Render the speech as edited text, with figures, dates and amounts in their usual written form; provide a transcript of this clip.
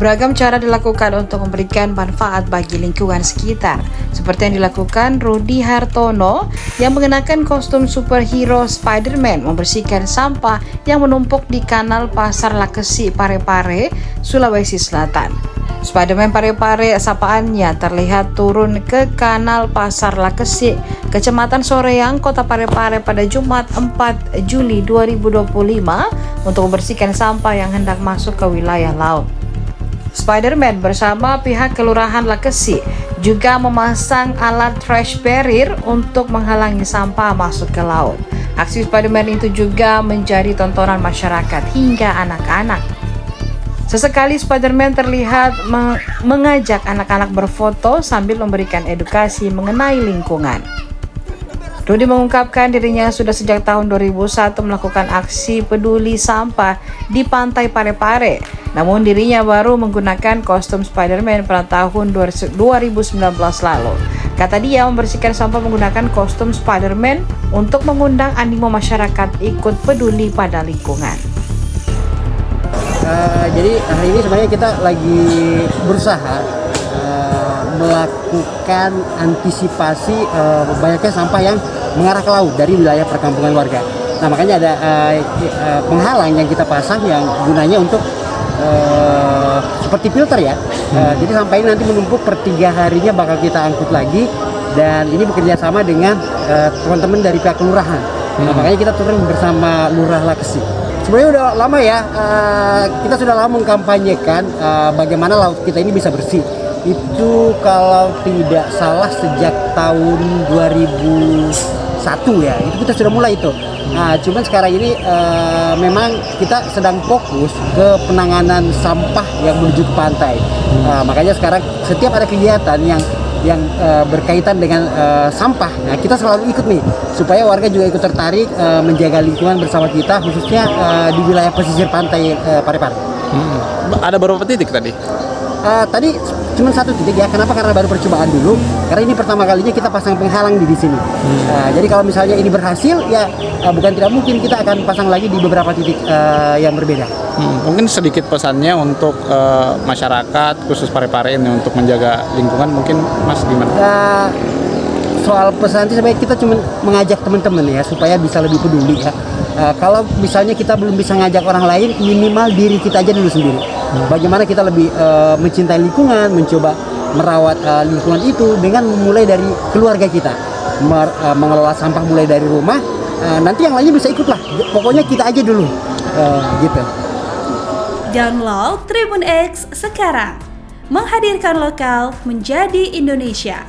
Beragam cara dilakukan untuk memberikan manfaat bagi lingkungan sekitar, seperti yang dilakukan Rudi Hartono yang mengenakan kostum superhero Spider-Man membersihkan sampah yang menumpuk di kanal Pasar Lakesi Parepare, Sulawesi Selatan. Spider-Man Parepare sapaannya terlihat turun ke kanal Pasar Lakesi, Kecamatan Soreang, Kota Parepare pada Jumat 4 Juli 2025 untuk membersihkan sampah yang hendak masuk ke wilayah laut. Spider-Man bersama pihak Kelurahan Lakesi juga memasang alat trash barrier untuk menghalangi sampah masuk ke laut. Aksi Spider-Man itu juga menjadi tontonan masyarakat hingga anak-anak. Sesekali Spider-Man terlihat mengajak anak-anak berfoto sambil memberikan edukasi mengenai lingkungan. Rudi mengungkapkan dirinya sudah sejak tahun 2001 melakukan aksi peduli sampah di pantai Parepare. Namun dirinya baru menggunakan kostum Spider-Man pada tahun 2019 lalu. Kata dia, membersihkan sampah menggunakan kostum Spider-Man untuk mengundang animo masyarakat ikut peduli pada lingkungan. Jadi hari ini sebenarnya kita lagi berusaha melakukan antisipasi banyaknya sampah yang mengarah ke laut dari wilayah perkampungan warga. Nah, makanya ada penghalang yang kita pasang yang gunanya untuk seperti filter ya. Jadi sampah ini nanti menumpuk per 3 harinya bakal kita angkut lagi, dan ini bekerja sama dengan teman-teman dari pihak kelurahan. Nah, makanya kita turun bersama Lurah Lakesi. Sebenarnya udah lama ya, kita sudah lama mengkampanyekan bagaimana laut kita ini bisa bersih. Itu kalau tidak salah sejak tahun 2001 ya, itu kita sudah mulai itu. Nah, cuman sekarang ini memang kita sedang fokus ke penanganan sampah yang menuju ke pantai. Makanya sekarang setiap ada kegiatan yang berkaitan dengan sampah, nah kita selalu ikut nih, supaya warga juga ikut tertarik menjaga lingkungan bersama kita, khususnya di wilayah pesisir pantai Parepare. Ada beberapa titik tadi? Tadi cuma 1 titik ya. Kenapa? Karena baru percobaan dulu. Karena ini pertama kalinya kita pasang penghalang di sini. Jadi kalau misalnya ini berhasil, ya bukan tidak mungkin kita akan pasang lagi di beberapa titik yang berbeda. Mungkin sedikit pesannya untuk masyarakat khusus Parepare ini untuk menjaga lingkungan, mungkin Mas gimana? Soal pesan itu sebenarnya kita cuma mengajak teman-teman ya supaya bisa lebih peduli ya. Kalau misalnya kita belum bisa ngajak orang lain, minimal diri kita aja dulu sendiri. Bagaimana kita lebih mencintai lingkungan, mencoba merawat lingkungan itu dengan memulai dari keluarga kita, mengelola sampah mulai dari rumah. Nanti yang lainnya bisa ikut lah. Pokoknya kita aja dulu, gitu. Download Tribun X sekarang, menghadirkan lokal menjadi Indonesia.